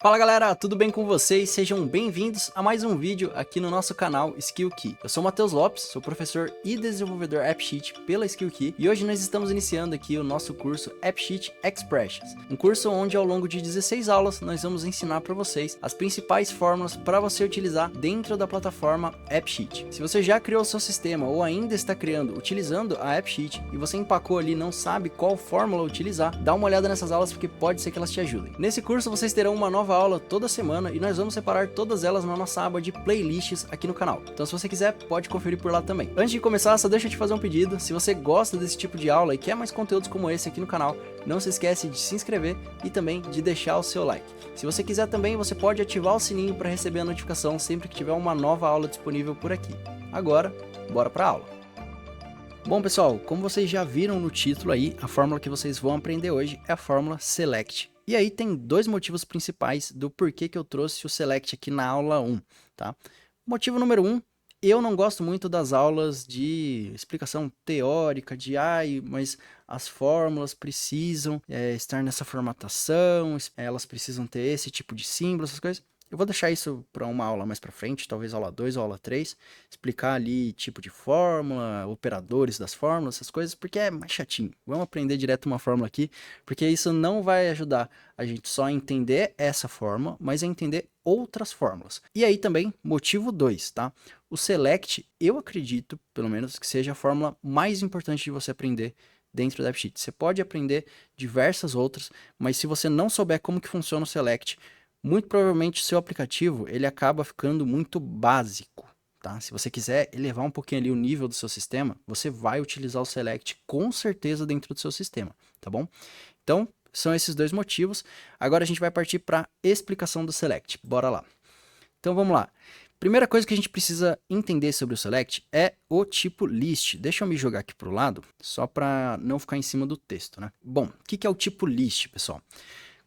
Fala galera, tudo bem com vocês? Sejam bem-vindos a mais um vídeo aqui no nosso canal SkillKey. Eu sou o Matheus Lopes, sou professor e desenvolvedor AppSheet pela SkillKey e hoje nós estamos iniciando aqui o nosso curso AppSheet Expressions, um curso onde ao longo de 16 aulas nós vamos ensinar para vocês as principais fórmulas para você utilizar dentro da plataforma AppSheet. Se você já criou o seu sistema ou ainda está criando utilizando a AppSheet e você empacou ali e não sabe qual fórmula utilizar, dá uma olhada nessas aulas porque pode ser que elas te ajudem. Nesse curso vocês terão uma nova aula toda semana e nós vamos separar todas elas na nossa aba de playlists aqui no canal. Então se você quiser, pode conferir por lá também. Antes de começar, só deixa eu te fazer um pedido. Se você gosta desse tipo de aula e quer mais conteúdos como esse aqui no canal, não se esquece de se inscrever e também de deixar o seu like. Se você quiser também, você pode ativar o sininho para receber a notificação sempre que tiver uma nova aula disponível por aqui. Agora, bora para a aula. Bom pessoal, como vocês já viram no título aí, a fórmula que vocês vão aprender hoje é a fórmula SELECT. E aí tem dois motivos principais do porquê que eu trouxe o SELECT aqui na aula 1, tá? Motivo número 1, eu não gosto muito das aulas de explicação teórica, mas as fórmulas precisam estar nessa formatação, elas precisam ter esse tipo de símbolo, essas coisas. Eu vou deixar isso para uma aula mais para frente, talvez aula 2 ou aula 3, explicar ali tipo de fórmula, operadores das fórmulas, essas coisas, porque é mais chatinho. Vamos aprender direto uma fórmula aqui, porque isso não vai ajudar a gente só a entender essa fórmula, mas a entender outras fórmulas. E aí também, motivo 2, tá? O SELECT, eu acredito, pelo menos, que seja a fórmula mais importante de você aprender dentro da AppSheet. Você pode aprender diversas outras, mas se você não souber como que funciona o SELECT, muito provavelmente o seu aplicativo ele acaba ficando muito básico, tá? Se você quiser elevar um pouquinho ali o nível do seu sistema, você vai utilizar o Select com certeza dentro do seu sistema, tá bom? Então, são esses dois motivos. Agora a gente vai partir para a explicação do Select. Bora lá. Então vamos lá. Primeira coisa que a gente precisa entender sobre o Select é o tipo list. Deixa eu me jogar aqui para o lado, só para não ficar em cima do texto, né? Bom, o que é o tipo list, pessoal?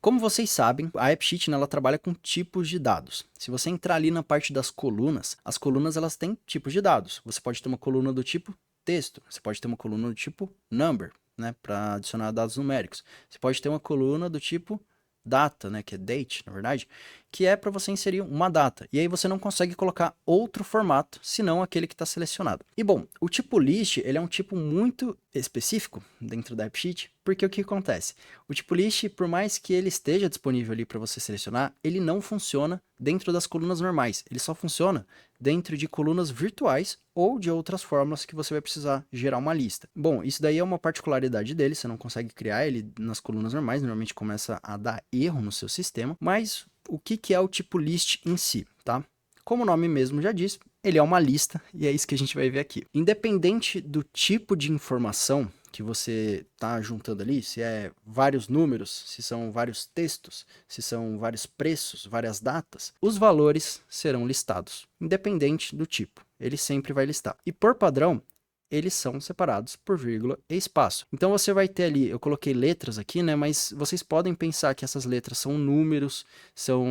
Como vocês sabem, a AppSheet ela trabalha com tipos de dados. Se você entrar ali na parte das colunas, as colunas elas têm tipos de dados. Você pode ter uma coluna do tipo texto, você pode ter uma coluna do tipo number, né, para adicionar dados numéricos. Você pode ter uma coluna do tipo data, né, que é date, na verdade, que é para você inserir uma data. E aí você não consegue colocar outro formato, senão aquele que está selecionado. E bom, o tipo list, ele é um tipo muito específico dentro da AppSheet, porque o que acontece? O tipo list, por mais que ele esteja disponível ali para você selecionar, ele não funciona dentro das colunas normais. Ele só funciona dentro de colunas virtuais ou de outras fórmulas que você vai precisar gerar uma lista. Bom, isso daí é uma particularidade dele, você não consegue criar ele nas colunas normais, normalmente começa a dar erro no seu sistema, mas o que é o tipo list em si, tá? Como o nome mesmo já diz, ele é uma lista e é isso que a gente vai ver aqui. Independente do tipo de informação que você está juntando ali, se é vários números, se são vários textos, se são vários preços, várias datas, os valores serão listados, independente do tipo. Ele sempre vai listar. E por padrão, eles são separados por vírgula e espaço. Então você vai ter ali, eu coloquei letras aqui, né? Mas vocês podem pensar que essas letras são números, são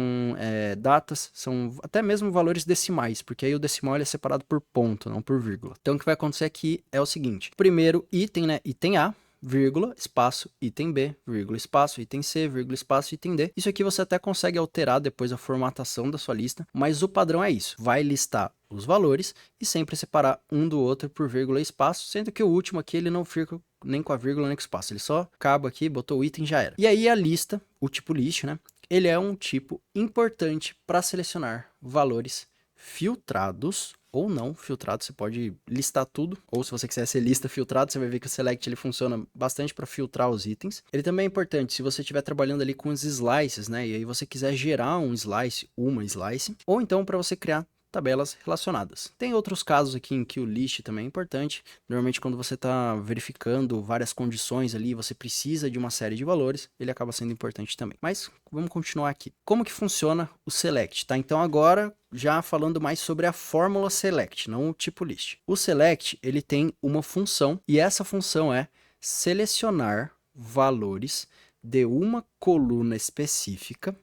datas, são até mesmo valores decimais, porque aí o decimal ele é separado por ponto, não por vírgula. Então o que vai acontecer aqui é o seguinte: primeiro item, né? Item A, vírgula, espaço, item B, vírgula, espaço, item C, vírgula, espaço, item D. Isso aqui você até consegue alterar depois a formatação da sua lista, mas o padrão é isso. Vai listar os valores e sempre separar um do outro por vírgula e espaço, sendo que o último aqui ele não fica nem com a vírgula nem com o espaço, ele só acaba aqui, botou o item, já era. E aí a lista, o tipo list, né? Ele é um tipo importante para selecionar valores filtrados ou não filtrado, você pode listar tudo, ou se você quiser ser lista filtrado, você vai ver que o Select ele funciona bastante para filtrar os itens. Ele também é importante se você estiver trabalhando ali com os slices, né, e aí você quiser gerar um slice, uma slice, ou então para você criar tabelas relacionadas. Tem outros casos aqui em que o list também é importante. Normalmente quando você está verificando várias condições ali, você precisa de uma série de valores, ele acaba sendo importante também. Mas vamos continuar aqui. Como que funciona o select, tá? Então agora já falando mais sobre a fórmula select, não o tipo list. O select, ele tem uma função e essa função é selecionar valores de uma coluna específica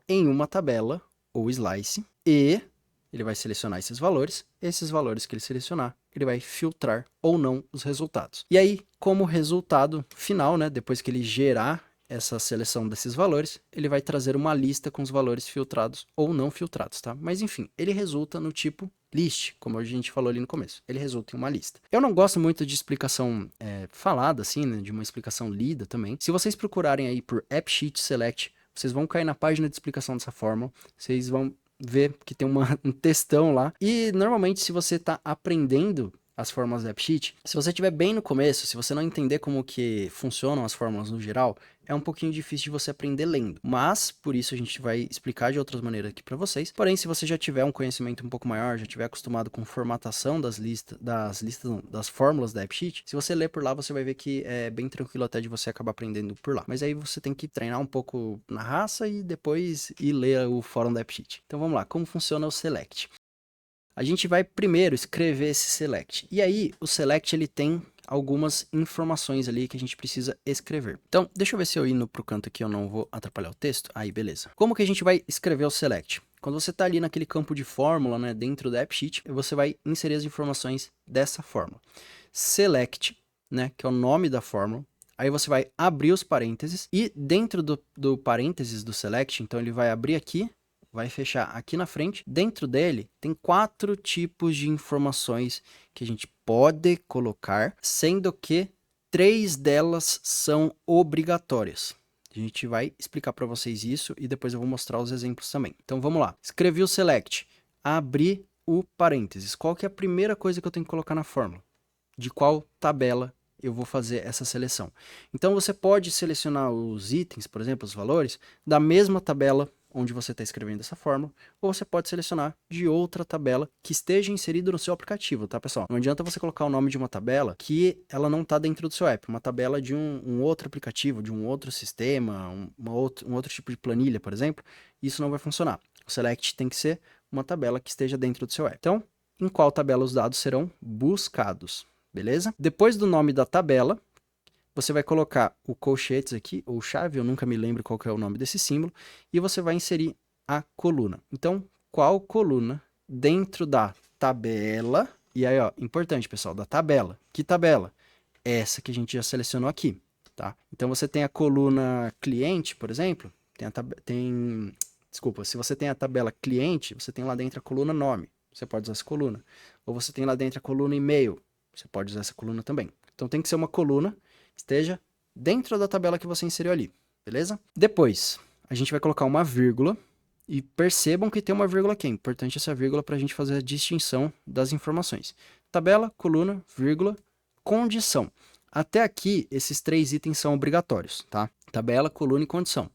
em uma tabela ou slice e ele vai selecionar esses valores que ele selecionar, ele vai filtrar ou não os resultados. E aí, como resultado final, né, depois que ele gerar essa seleção desses valores, ele vai trazer uma lista com os valores filtrados ou não filtrados, tá? Mas enfim, ele resulta no tipo list, como a gente falou ali no começo. Ele resulta em uma lista. Eu não gosto muito de explicação falada, assim, né? De uma explicação lida também. Se vocês procurarem aí por AppSheet Select, vocês vão cair na página de explicação dessa fórmula. Vocês vão ver que tem um textão lá. E normalmente, se você está aprendendo as fórmulas da AppSheet, se você estiver bem no começo, se você não entender como que funcionam as fórmulas no geral, é um pouquinho difícil de você aprender lendo. Mas, por isso a gente vai explicar de outras maneiras aqui para vocês. Porém, se você já tiver um conhecimento um pouco maior, já tiver acostumado com formatação das fórmulas da AppSheet, se você ler por lá, você vai ver que é bem tranquilo até de você acabar aprendendo por lá. Mas aí você tem que treinar um pouco na raça e depois ir ler o fórum da AppSheet. Então vamos lá, como funciona o Select? A gente vai primeiro escrever esse select. E aí, o select ele tem algumas informações ali que a gente precisa escrever. Então, deixa eu ver se eu indo para o canto aqui eu não vou atrapalhar o texto. Aí, beleza. Como que a gente vai escrever o select? Quando você está ali naquele campo de fórmula, né, dentro da AppSheet, você vai inserir as informações dessa fórmula. Select, né, que é o nome da fórmula. Aí você vai abrir os parênteses e dentro do parênteses do select, então ele vai abrir aqui, vai fechar aqui na frente. Dentro dele tem 4 tipos de informações que a gente pode colocar, sendo que 3 delas são obrigatórias. A gente vai explicar para vocês isso e depois eu vou mostrar os exemplos também. Então vamos lá. Escrevi o select, abri o parênteses. Qual que é a primeira coisa que eu tenho que colocar na fórmula? De qual tabela eu vou fazer essa seleção? Então você pode selecionar os itens, por exemplo, os valores, da mesma tabela onde você está escrevendo essa fórmula, ou você pode selecionar de outra tabela que esteja inserida no seu aplicativo, tá, pessoal? Não adianta você colocar o nome de uma tabela que ela não está dentro do seu app, uma tabela de um outro aplicativo, de um outro sistema, um outro tipo de planilha, por exemplo, isso não vai funcionar. O select tem que ser uma tabela que esteja dentro do seu app. Então, em qual tabela os dados serão buscados, beleza? Depois do nome da tabela, você vai colocar o colchetes aqui, ou chave, eu nunca me lembro qual que é o nome desse símbolo, e você vai inserir a coluna. Então, qual coluna dentro da tabela, e aí, ó, importante, pessoal, da tabela. Que tabela? Essa que a gente já selecionou aqui, tá? Então, você tem a coluna cliente, por exemplo, desculpa, se você tem a tabela cliente, você tem lá dentro a coluna nome, você pode usar essa coluna. Ou você tem lá dentro a coluna e-mail, você pode usar essa coluna também. Então, tem que ser uma coluna esteja dentro da tabela que você inseriu ali, beleza? Depois, a gente vai colocar uma vírgula e percebam que tem uma vírgula aqui. É importante essa vírgula para a gente fazer a distinção das informações. Tabela, coluna, vírgula, condição. Até aqui, esses 3 itens são obrigatórios, tá? Tabela, coluna e condição.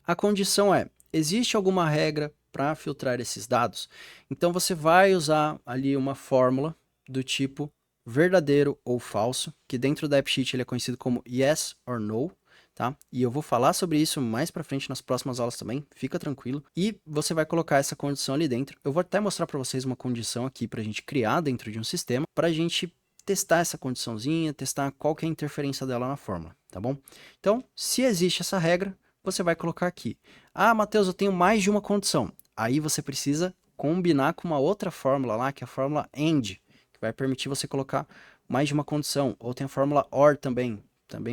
A condição é, existe alguma regra para filtrar esses dados? Então, você vai usar ali uma fórmula do tipo verdadeiro ou falso, que dentro da AppSheet ele é conhecido como yes or no, tá? E eu vou falar sobre isso mais para frente nas próximas aulas também, fica tranquilo. E você vai colocar essa condição ali dentro. Eu vou até mostrar para vocês uma condição aqui para a gente criar dentro de um sistema, para a gente testar essa condiçãozinha, testar qual que é a interferência dela na fórmula, tá bom? Então, se existe essa regra, você vai colocar aqui. Ah, Matheus, eu tenho mais de uma condição. Aí você precisa combinar com uma outra fórmula lá, que é a fórmula AND, vai permitir você colocar mais de uma condição. Ou tem a fórmula OR também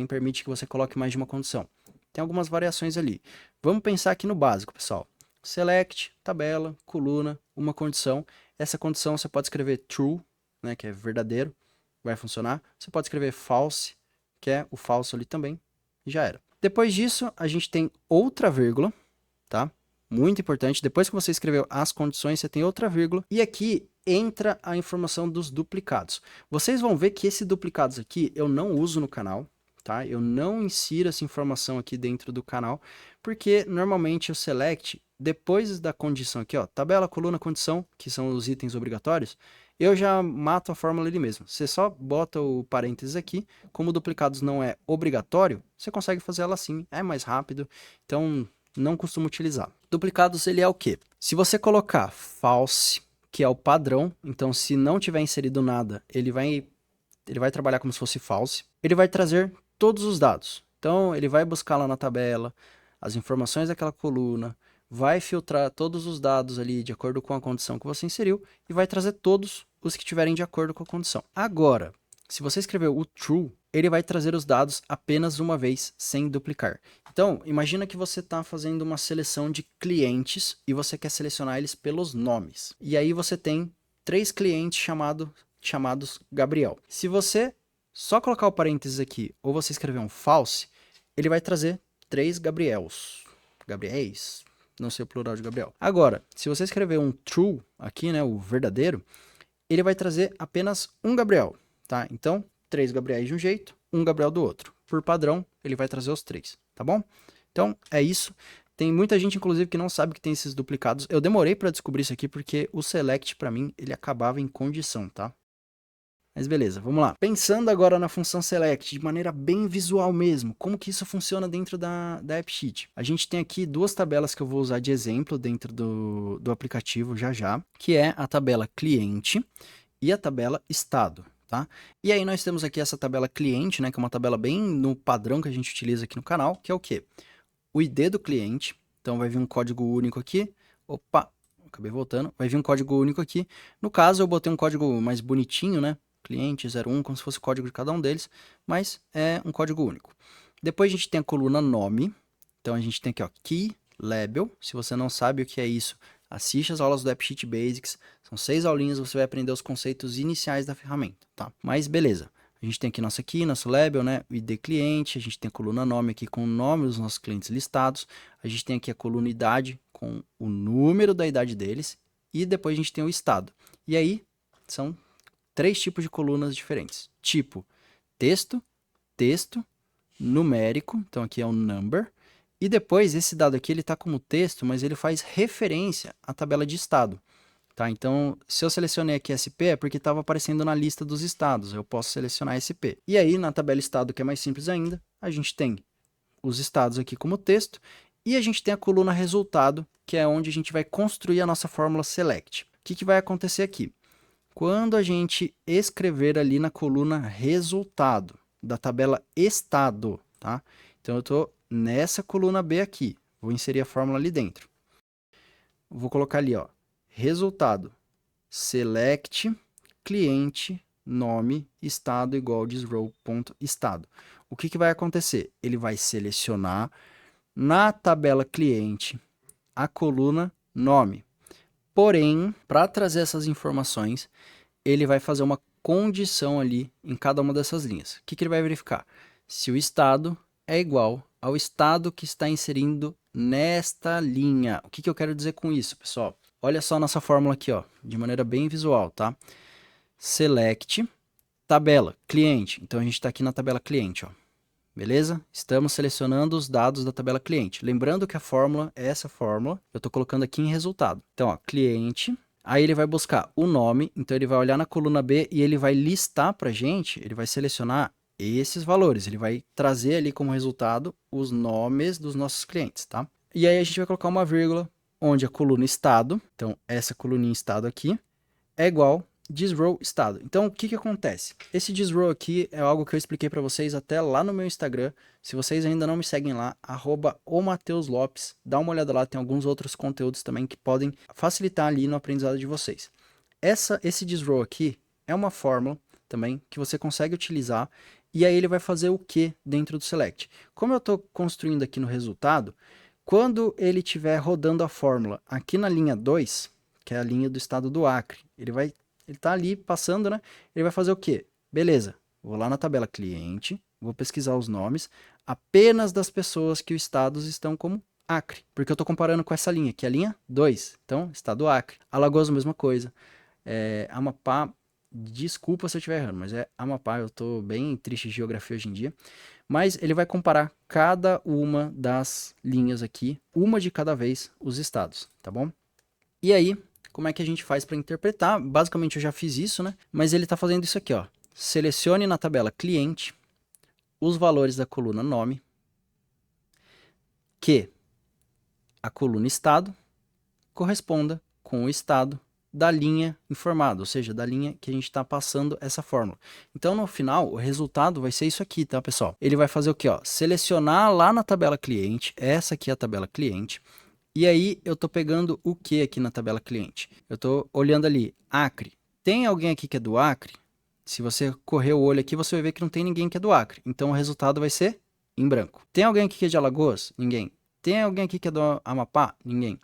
permite que você coloque mais de uma condição. Tem algumas variações ali. Vamos pensar aqui no básico, pessoal. Select, tabela, coluna, uma condição. Essa condição você pode escrever true, né, que é verdadeiro, vai funcionar. Você pode escrever false, que é o falso ali também, e já era. Depois disso, a gente tem outra vírgula, tá? Muito importante. Depois que você escreveu as condições, você tem outra vírgula. E aqui entra a informação dos duplicados. Vocês vão ver que esses duplicados aqui eu não uso no canal, tá? Eu não insiro essa informação aqui dentro do canal, porque normalmente o select, depois da condição aqui, ó, tabela, coluna, condição, que são os itens obrigatórios, eu já mato a fórmula ali mesmo. Você só bota o parênteses aqui, como duplicados não é obrigatório, você consegue fazer ela assim, é mais rápido, então não costumo utilizar. Duplicados ele é o quê? Se você colocar false, que é o padrão, então se não tiver inserido nada, ele vai trabalhar como se fosse false. Ele vai trazer todos os dados. Então ele vai buscar lá na tabela as informações daquela coluna, vai filtrar todos os dados ali de acordo com a condição que você inseriu e vai trazer todos os que tiverem de acordo com a condição. Agora, se você escreveu o true, ele vai trazer os dados apenas uma vez, sem duplicar. Então, imagina que você está fazendo uma seleção de clientes e você quer selecionar eles pelos nomes. E aí você tem 3 clientes chamados Gabriel. Se você só colocar o parênteses aqui ou você escrever um false, ele vai trazer 3 Gabriéis, não sei o plural de Gabriel. Agora, se você escrever um true aqui, né, o verdadeiro, ele vai trazer apenas um Gabriel, tá? Então, 3 Gabriéis de um jeito, um Gabriel do outro. Por padrão, ele vai trazer os 3, tá bom? Então, é isso. Tem muita gente, inclusive, que não sabe que tem esses duplicados. Eu demorei para descobrir isso aqui porque o select, para mim, ele acabava em condição, tá? Mas beleza, vamos lá. Pensando agora na função select de maneira bem visual mesmo, como que isso funciona dentro da AppSheet? A gente tem aqui 2 tabelas que eu vou usar de exemplo dentro do aplicativo já, que é a tabela cliente e a tabela estado, tá? E aí nós temos aqui essa tabela cliente, né, que é uma tabela bem no padrão que a gente utiliza aqui no canal, que é o quê? O ID do cliente, então vai vir um código único aqui, opa, acabei voltando, vai vir um código único aqui. No caso eu botei um código mais bonitinho, né? Cliente 01, como se fosse o código de cada um deles, mas é um código único. Depois a gente tem a coluna nome, então a gente tem aqui, ó, Key Label. Se você não sabe o que é isso, assiste as aulas do AppSheet Basics, são 6 aulinhas, você vai aprender os conceitos iniciais da ferramenta, tá? Mas beleza, a gente tem aqui nosso key, nosso label, né, o ID cliente, a gente tem a coluna nome aqui com o nome dos nossos clientes listados, a gente tem aqui a coluna idade com o número da idade deles, e depois a gente tem o estado. E aí, são 3 tipos de colunas diferentes. Tipo, texto, numérico, então aqui é um number, e depois esse dado aqui ele está como texto, mas ele faz referência à tabela de estado. Tá? Então, se eu selecionei aqui SP é porque estava aparecendo na lista dos estados, eu posso selecionar SP. E aí, na tabela estado, que é mais simples ainda, a gente tem os estados aqui como texto, e a gente tem a coluna resultado, que é onde a gente vai construir a nossa fórmula select. O que vai acontecer aqui? Quando a gente escrever ali na coluna resultado da tabela estado, tá? Então eu estou nessa coluna B aqui, vou inserir a fórmula ali dentro. Vou colocar ali, ó, resultado, select, cliente, nome, estado igual thisRow.estado. O que vai acontecer? Ele vai selecionar na tabela cliente a coluna nome. Porém, para trazer essas informações, ele vai fazer uma condição ali em cada uma dessas linhas. O que ele vai verificar? Se o estado é igual ao estado que está inserindo nesta linha. O que eu quero dizer com isso, pessoal? Olha só a nossa fórmula aqui, ó, de maneira bem visual, tá? Select, tabela, cliente. Então, a gente está aqui na tabela cliente, ó. Beleza? Estamos selecionando os dados da tabela cliente. Lembrando que a fórmula é essa fórmula, eu estou colocando aqui em resultado. Então, ó, cliente, aí ele vai buscar o nome, então ele vai olhar na coluna B e ele vai listar para a gente, ele vai selecionar esses valores, ele vai trazer ali como resultado os nomes dos nossos clientes, tá? E aí a gente vai colocar uma vírgula, onde a coluna estado, então essa coluninha estado aqui, é igual thisRow estado. Então, o que acontece? Esse thisRow aqui é algo que eu expliquei para vocês até lá no meu Instagram. Se vocês ainda não me seguem lá, @omateuslopes, dá uma olhada lá, tem alguns outros conteúdos também que podem facilitar ali no aprendizado de vocês. Esse thisRow aqui é uma fórmula também que você consegue utilizar e aí ele vai fazer o que dentro do select? Como eu estou construindo aqui no resultado, quando ele estiver rodando a fórmula aqui na linha 2, que é a linha do estado do Acre, ele está ali passando, né? Ele vai fazer o quê? Beleza, vou lá na tabela cliente, vou pesquisar os nomes apenas das pessoas que os estados estão como Acre, porque eu estou comparando com essa linha, que é a linha 2, então estado Acre. Alagoas, mesma coisa. Amapá, desculpa se eu estiver errando, mas é Amapá, eu estou bem triste de geografia hoje em dia. Mas ele vai comparar cada uma das linhas aqui, uma de cada vez, os estados, tá bom? E aí, como é que a gente faz para interpretar? Basicamente eu já fiz isso, né? Mas ele está fazendo isso aqui, ó. Selecione na tabela cliente os valores da coluna nome, que a coluna estado corresponda com o estado da linha informada, ou seja, da linha que a gente está passando essa fórmula. Então, no final, o resultado vai ser isso aqui, tá, pessoal? Ele vai fazer o quê, ó? Selecionar lá na tabela cliente, essa aqui é a tabela cliente, e aí eu estou pegando o que aqui na tabela cliente? Eu estou olhando ali, Acre. Tem alguém aqui que é do Acre? Se você correr o olho aqui, você vai ver que não tem ninguém que é do Acre. Então, o resultado vai ser em branco. Tem alguém aqui que é de Alagoas? Ninguém. Tem alguém aqui que é do Amapá? Ninguém.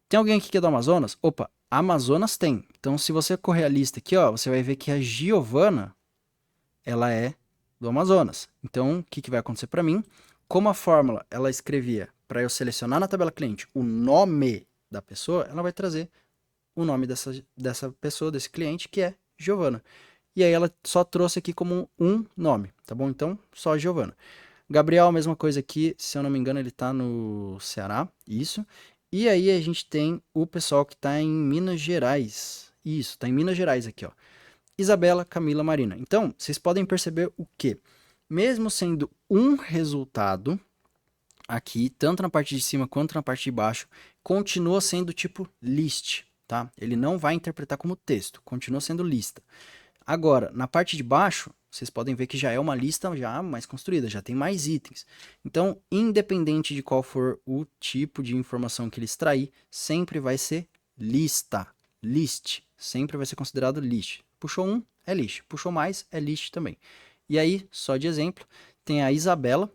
Tem alguém aqui que é do Amazonas? Opa, Amazonas tem. Então, se você correr a lista aqui, ó, você vai ver que a Giovana, ela é do Amazonas. Então, o que, que vai acontecer para mim? Como a fórmula, ela escrevia para eu selecionar na tabela cliente o nome da pessoa, ela vai trazer o nome dessa pessoa, desse cliente, que é Giovana. E aí ela só trouxe aqui como um nome, tá bom? Então, só Giovana. Gabriel, a mesma coisa aqui, se eu não me engano, ele tá no Ceará, isso. E aí a gente tem o pessoal que tá em Minas Gerais. Isso, tá em Minas Gerais aqui, ó. Isabela, Camila, Marina. Então, vocês podem perceber o quê? Mesmo sendo um resultado aqui, tanto na parte de cima quanto na parte de baixo, continua sendo tipo list, tá? Ele não vai interpretar como texto, continua sendo lista. Agora, na parte de baixo, vocês podem ver que já é uma lista já mais construída, já tem mais itens. Então, independente de qual for o tipo de informação que ele extrair, sempre vai ser lista, list, sempre vai ser considerado list. Puxou um, é list, puxou mais, é list também. E aí, só de exemplo, tem a Isabela,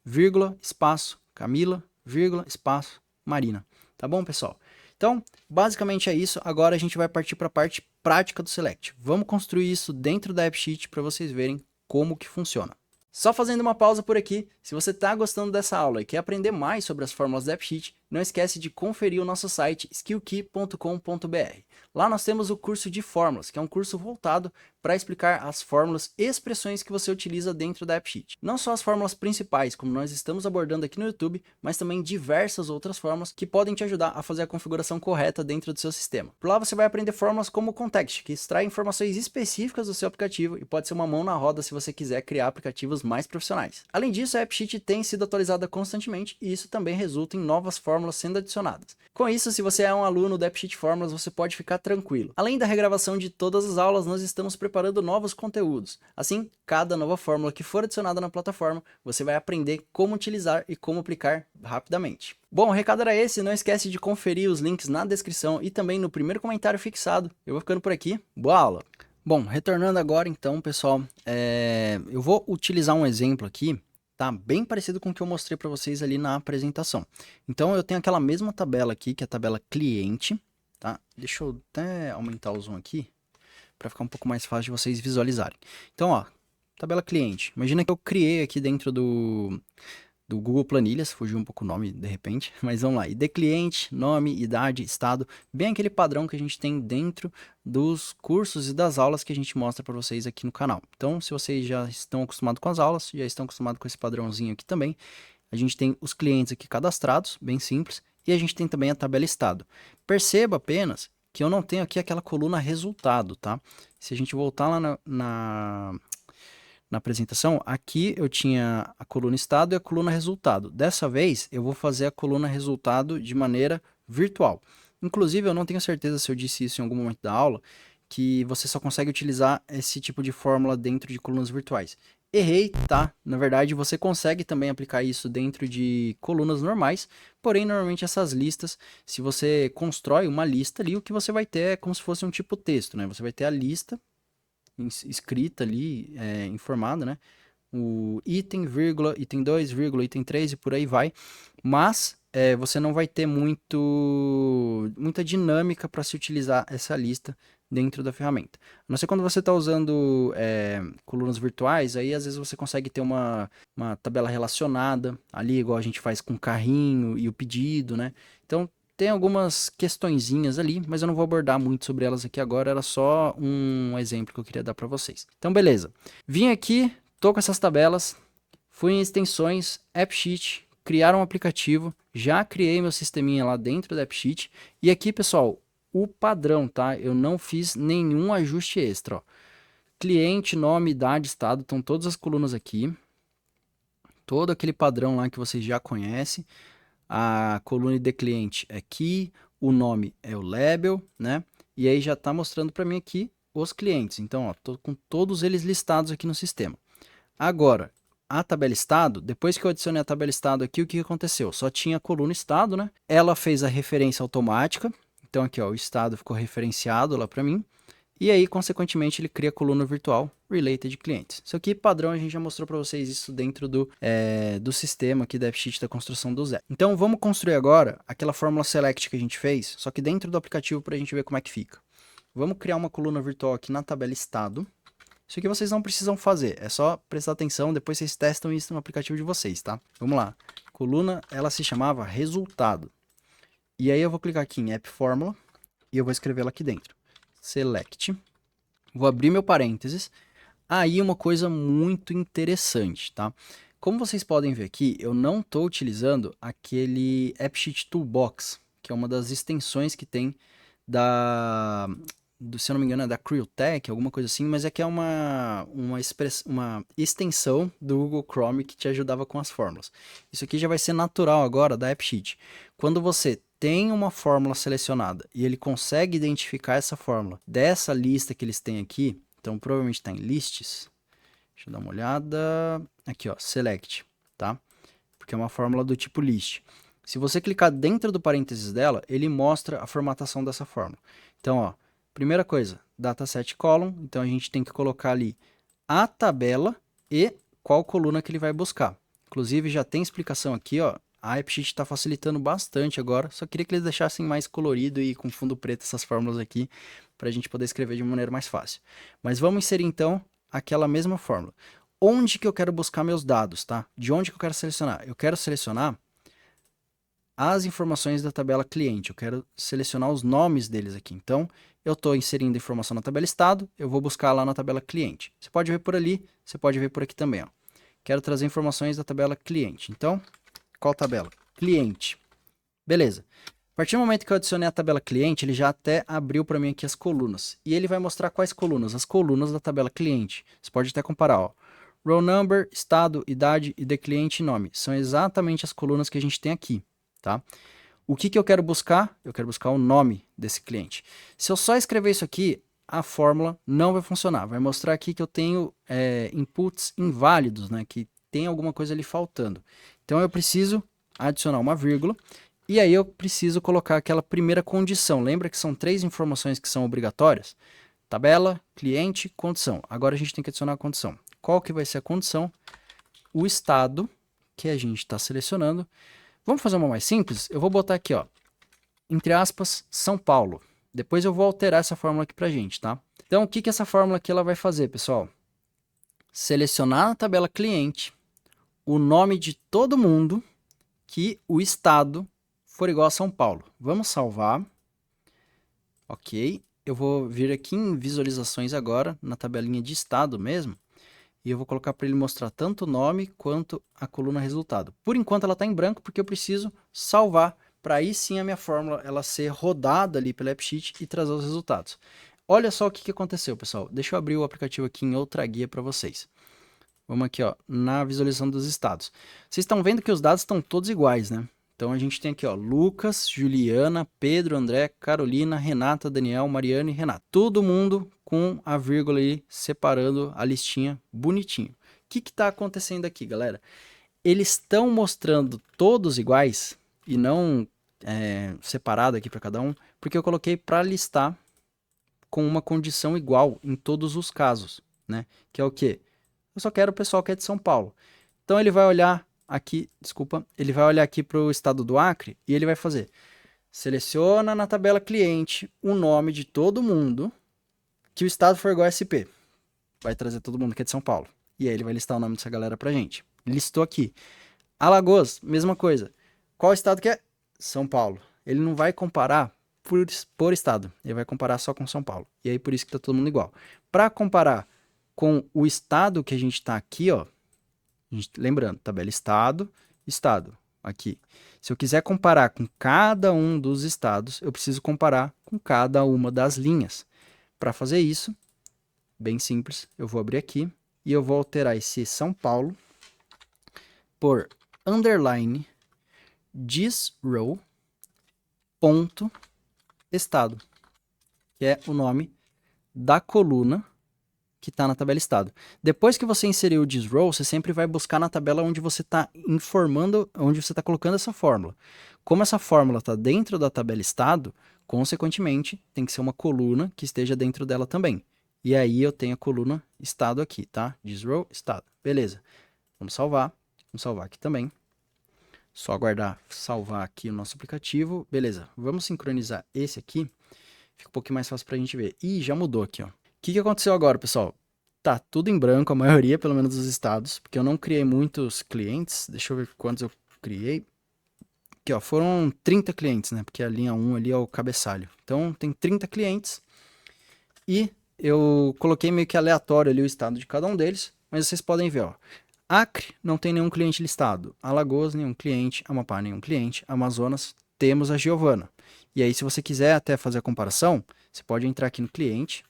vírgula, espaço, Camila, vírgula, espaço, Marina. Tá bom, pessoal? Então, basicamente é isso. Agora a gente vai partir para a parte prática do Select. Vamos construir isso dentro da AppSheet para vocês verem como que funciona. Só fazendo uma pausa por aqui, se você está gostando dessa aula e quer aprender mais sobre as fórmulas da AppSheet, não esquece de conferir o nosso site skillkey.com.br. Lá nós temos o curso de fórmulas, que é um curso voltado para explicar as fórmulas e expressões que você utiliza dentro da AppSheet. Não só as fórmulas principais, como nós estamos abordando aqui no YouTube, mas também diversas outras fórmulas que podem te ajudar a fazer a configuração correta dentro do seu sistema. Por lá você vai aprender fórmulas como o Context, que extrai informações específicas do seu aplicativo e pode ser uma mão na roda se você quiser criar aplicativos mais profissionais. Além disso, a AppSheet tem sido atualizada constantemente e isso também resulta em novas fórmulas sendo adicionadas. Com isso, se você é um aluno da AppSheet Fórmulas, você pode ficar tranquilo. Além da regravação de todas as aulas, nós estamos preparando novos conteúdos. Assim, cada nova fórmula que for adicionada na plataforma, você vai aprender como utilizar e como aplicar rapidamente. Bom, o recado era esse, não esquece de conferir os links na descrição e também no primeiro comentário fixado. Eu vou ficando por aqui, boa aula! Bom, retornando agora então, pessoal, eu vou utilizar um exemplo aqui, tá? Bem parecido com o que eu mostrei para vocês ali na apresentação. Então eu tenho aquela mesma tabela aqui, que é a tabela cliente, tá? Deixa eu até aumentar o zoom aqui, para ficar um pouco mais fácil de vocês visualizarem. Então, ó, tabela cliente. Imagina que eu criei aqui dentro do Google Planilhas, fugiu um pouco o nome de repente, mas vamos lá. ID cliente, nome, idade, estado, bem aquele padrão que a gente tem dentro dos cursos e das aulas que a gente mostra para vocês aqui no canal. Então, se vocês já estão acostumados com as aulas, já estão acostumados com esse padrãozinho aqui também, a gente tem os clientes aqui cadastrados, bem simples, e a gente tem também a tabela estado. Perceba apenas que eu não tenho aqui aquela coluna resultado, tá? Se a gente voltar lá na apresentação, aqui eu tinha a coluna estado e a coluna resultado. Dessa vez, eu vou fazer a coluna resultado de maneira virtual. Inclusive, eu não tenho certeza se eu disse isso em algum momento da aula, que você só consegue utilizar esse tipo de fórmula dentro de colunas virtuais. Errei, tá? Na verdade, você consegue também aplicar isso dentro de colunas normais, porém, normalmente essas listas, se você constrói uma lista ali, o que você vai ter é como se fosse um tipo texto, né? Você vai ter a lista escrita ali, informada, né? O item, vírgula, item 2, vírgula, item 3 e por aí vai. Mas você não vai ter muita dinâmica para se utilizar essa lista dentro da ferramenta. A não ser quando você está usando colunas virtuais, aí às vezes você consegue ter uma tabela relacionada ali, igual a gente faz com o carrinho e o pedido, né? Então, tem algumas questõezinhas ali, mas eu não vou abordar muito sobre elas aqui agora, era só um exemplo que eu queria dar para vocês. Então, beleza. Vim aqui, tô com essas tabelas, fui em extensões, AppSheet, criar um aplicativo, já criei meu sisteminha lá dentro da AppSheet, e aqui, pessoal, o padrão, tá? Eu não fiz nenhum ajuste extra, ó. Cliente, nome, idade, estado, estão todas as colunas aqui. Todo aquele padrão lá que vocês já conhecem. A coluna de cliente é aqui, o nome é o label, né? E aí já está mostrando para mim aqui os clientes. Então, ó, tô com todos eles listados aqui no sistema. Agora, a tabela estado, depois que eu adicionei a tabela estado aqui, o que aconteceu? Só tinha a coluna estado, né? Ela fez a referência automática. Então aqui, ó, o estado ficou referenciado lá para mim. E aí, consequentemente, ele cria a coluna virtual related clientes. Isso aqui, padrão, a gente já mostrou para vocês isso dentro do sistema aqui da AppSheet da construção do zero. Então, vamos construir agora aquela fórmula select que a gente fez, só que dentro do aplicativo para a gente ver como é que fica. Vamos criar uma coluna virtual aqui na tabela estado. Isso aqui vocês não precisam fazer, é só prestar atenção, depois vocês testam isso no aplicativo de vocês, tá? Vamos lá. Coluna, ela se chamava resultado. E aí eu vou clicar aqui em App Fórmula e eu vou escrever ela aqui dentro. Select. Vou abrir meu parênteses. Aí uma coisa muito interessante, tá? Como vocês podem ver aqui, eu não estou utilizando aquele AppSheet Toolbox, que é uma das extensões que tem se eu não me engano é da CrewTech, alguma coisa assim, mas é que é uma extensão do Google Chrome que te ajudava com as fórmulas. Isso aqui já vai ser natural agora da AppSheet. Quando você tem uma fórmula selecionada e ele consegue identificar essa fórmula dessa lista que eles têm aqui, então provavelmente está em lists, deixa eu dar uma olhada, aqui ó, select, tá? Porque é uma fórmula do tipo list. Se você clicar dentro do parênteses dela, ele mostra a formatação dessa fórmula. Então ó, primeira coisa, dataset column, então a gente tem que colocar ali a tabela e qual coluna que ele vai buscar. Inclusive já tem explicação aqui, ó, a AppSheet está facilitando bastante agora, só queria que eles deixassem mais colorido e com fundo preto essas fórmulas aqui, para a gente poder escrever de uma maneira mais fácil. Mas vamos inserir então aquela mesma fórmula. Onde que eu quero buscar meus dados, tá? De onde que eu quero selecionar? Eu quero selecionar as informações da tabela cliente, eu quero selecionar os nomes deles aqui. Então, eu estou inserindo informação na tabela estado, eu vou buscar lá na tabela cliente. Você pode ver por ali, você pode ver por aqui também, ó. Quero trazer informações da tabela cliente. Então, qual tabela? Cliente. Beleza. A partir do momento que eu adicionei a tabela cliente, ele já até abriu para mim aqui as colunas. E ele vai mostrar quais colunas? As colunas da tabela cliente. Você pode até comparar, ó. Row number, estado, idade, ID cliente e nome. São exatamente as colunas que a gente tem aqui, tá? O que eu quero buscar? Eu quero buscar o nome desse cliente. Se eu só escrever isso aqui, a fórmula não vai funcionar. Vai mostrar aqui que eu tenho inputs inválidos, né? Que tem alguma coisa ali faltando. Então eu preciso adicionar uma vírgula e aí eu preciso colocar aquela primeira condição. Lembra que são 3 informações que são obrigatórias? Tabela, cliente, condição. Agora a gente tem que adicionar a condição. Qual que vai ser a condição? O estado que a gente está selecionando. Vamos fazer uma mais simples? Eu vou botar aqui, ó, entre aspas, São Paulo. Depois eu vou alterar essa fórmula aqui pra gente, tá? Então o que essa fórmula aqui ela vai fazer, pessoal? Selecionar na tabela cliente o nome de todo mundo que o estado for igual a São Paulo. Vamos salvar. Ok. Eu vou vir aqui em visualizações agora, na tabelinha de estado mesmo. E eu vou colocar para ele mostrar tanto o nome quanto a coluna resultado. Por enquanto ela está em branco porque eu preciso salvar para aí sim a minha fórmula ela ser rodada ali pela AppSheet e trazer os resultados. Olha só o que aconteceu, pessoal. Deixa eu abrir o aplicativo aqui em outra guia para vocês. Vamos aqui, ó, na visualização dos estados. Vocês estão vendo que os dados estão todos iguais, né? Então a gente tem aqui, ó, Lucas, Juliana, Pedro, André, Carolina, Renata, Daniel, Mariana e Renato. Todo mundo com a vírgula aí separando a listinha bonitinho. O que está acontecendo aqui, galera? Eles estão mostrando todos iguais e não separado aqui para cada um, porque eu coloquei para listar com uma condição igual em todos os casos, né? Que é o quê? Eu só quero o pessoal que é de São Paulo. Então ele vai olhar aqui, desculpa, ele vai olhar aqui para o estado do Acre e ele vai fazer, seleciona na tabela cliente o nome de todo mundo que o estado for igual a SP. Vai trazer todo mundo que é de São Paulo. E aí ele vai listar o nome dessa galera pra gente. Listou aqui. Alagoas, mesma coisa. Qual estado que é? São Paulo. Ele não vai comparar por estado. Ele vai comparar só com São Paulo. E aí por isso que tá todo mundo igual. Para comparar com o estado que a gente tá aqui, ó. Lembrando, tabela estado, estado. Aqui. Se eu quiser comparar com cada um dos estados, eu preciso comparar com cada uma das linhas. Para fazer isso, bem simples, eu vou abrir aqui e eu vou alterar esse São Paulo por underline this row ponto estado, que é o nome da coluna que está na tabela estado. Depois que você inseriu o this row, você sempre vai buscar na tabela onde você está informando, onde você está colocando essa fórmula. Como essa fórmula está dentro da tabela estado, Consequentemente, tem que ser uma coluna que esteja dentro dela também. E aí eu tenho a coluna estado aqui, tá? Thisrow, estado. Beleza. Vamos salvar aqui também. Só aguardar salvar aqui o nosso aplicativo. Beleza, vamos sincronizar esse aqui. Fica um pouquinho mais fácil pra gente ver. Ih, já mudou aqui, ó. O que aconteceu agora, pessoal? Tá tudo em branco, a maioria, pelo menos dos estados, porque eu não criei muitos clientes. Deixa eu ver quantos eu criei. Aqui, ó, foram 30 clientes, né? Porque a linha 1 ali é o cabeçalho. Então, tem 30 clientes. E eu coloquei meio que aleatório ali o estado de cada um deles. Mas vocês podem ver, ó. Acre não tem nenhum cliente listado. Alagoas, nenhum cliente. Amapá, nenhum cliente. Amazonas, temos a Giovana. E aí, se você quiser até fazer a comparação, você pode entrar aqui no cliente,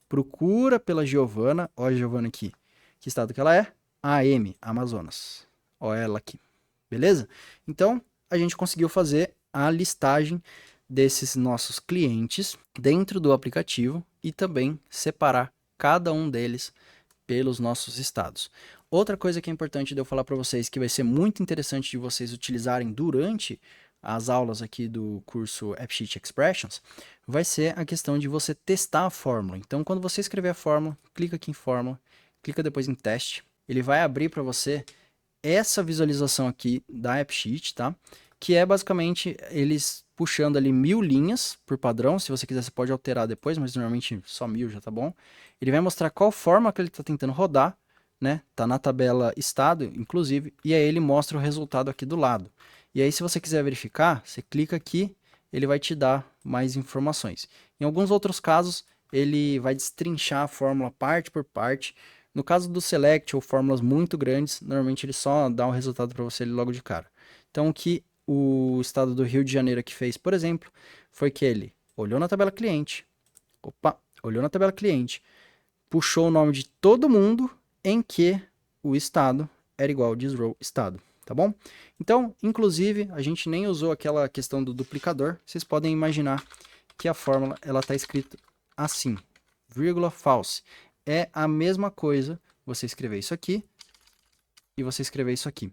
procura pela Giovana. Olha a Giovana aqui. Que estado que ela é? AM, Amazonas. Olha ela aqui. Beleza? Então, a gente conseguiu fazer a listagem desses nossos clientes dentro do aplicativo e também separar cada um deles pelos nossos estados. Outra coisa que é importante de eu falar para vocês, que vai ser muito interessante de vocês utilizarem durante as aulas aqui do curso AppSheet Expressions, vai ser a questão de você testar a fórmula. Então, quando você escrever a fórmula, clica aqui em fórmula, clica depois em teste, ele vai abrir para você essa visualização aqui da AppSheet, tá? Que é basicamente eles puxando ali 1000 linhas por padrão. Se você quiser, você pode alterar depois, mas normalmente só 1000 já tá bom. Ele vai mostrar qual forma que ele tá tentando rodar, né? Tá na tabela estado, inclusive, e aí ele mostra o resultado aqui do lado. E aí, se você quiser verificar, você clica aqui, ele vai te dar mais informações. Em alguns outros casos, ele vai destrinchar a fórmula parte por parte. No caso do select ou fórmulas muito grandes, normalmente ele só dá um resultado para você ali logo de cara. Então, o que o estado do Rio de Janeiro aqui fez, por exemplo, foi que ele olhou na tabela cliente, puxou o nome de todo mundo em que o estado era igual thisrow estado, tá bom? Então, inclusive, a gente nem usou aquela questão do duplicador. Vocês podem imaginar que a fórmula ela está escrita assim, vírgula false. É a mesma coisa você escrever isso aqui e você escrever isso aqui,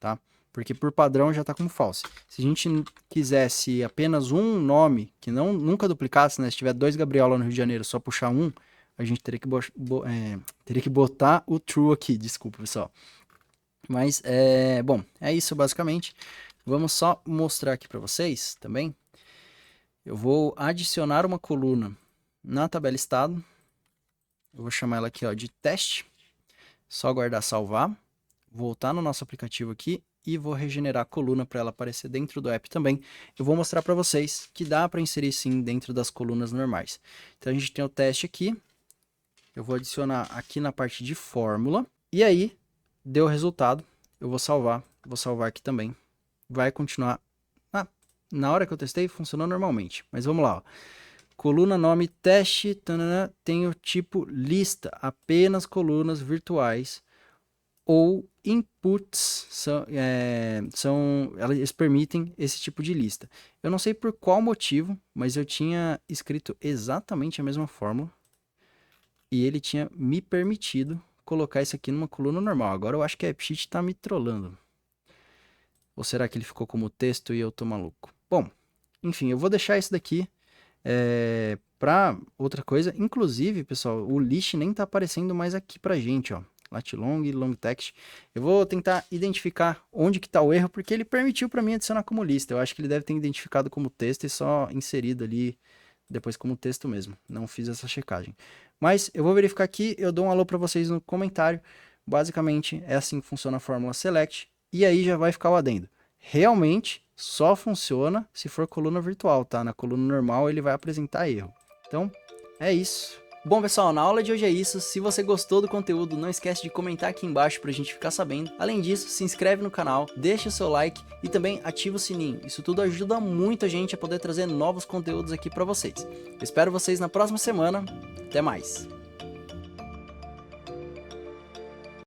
tá? Porque por padrão já está como false. Se a gente quisesse apenas um nome que nunca duplicasse, né? Se tiver 2 Gabriela no Rio de Janeiro, só puxar um, a gente teria que botar o true aqui. Desculpa, pessoal. Mas, bom, é isso basicamente. Vamos só mostrar aqui para vocês também. Eu vou adicionar uma coluna na tabela estado. Eu vou chamar ela aqui, ó, de teste. Só aguardar salvar. Voltar no nosso aplicativo aqui e vou regenerar a coluna para ela aparecer dentro do app também. Eu vou mostrar para vocês que dá para inserir sim dentro das colunas normais. Então a gente tem o teste aqui. Eu vou adicionar aqui na parte de fórmula. E aí, deu o resultado. Eu vou salvar aqui também. Vai continuar. Na hora que eu testei, funcionou normalmente. Mas vamos lá, ó. Coluna nome teste, tanana, tem o tipo lista, apenas colunas virtuais ou inputs, eles permitem esse tipo de lista. Eu não sei por qual motivo, mas eu tinha escrito exatamente a mesma fórmula e ele tinha me permitido colocar isso aqui numa coluna normal. Agora eu acho que a AppSheet está me trollando. Ou será que ele ficou como texto e eu tô maluco? Bom, enfim, eu vou deixar isso daqui para outra coisa. Inclusive, pessoal, o list nem tá aparecendo mais aqui pra gente, ó. Latlong, long text. Eu vou tentar identificar onde que tá o erro, porque ele permitiu para mim adicionar como lista. Eu acho que ele deve ter identificado como texto e só inserido ali depois como texto mesmo. Não fiz essa checagem. Mas eu vou verificar aqui, eu dou um alô para vocês no comentário. Basicamente é assim que funciona a fórmula select. E aí já vai ficar o adendo. Realmente só funciona se for coluna virtual, tá? Na coluna normal ele vai apresentar erro. Então, é isso. Bom, pessoal, na aula de hoje é isso. Se você gostou do conteúdo, não esquece de comentar aqui embaixo pra gente ficar sabendo. Além disso, se inscreve no canal, deixa o seu like e também ativa o sininho. Isso tudo ajuda muito a gente a poder trazer novos conteúdos aqui pra vocês. Eu espero vocês na próxima semana. Até mais!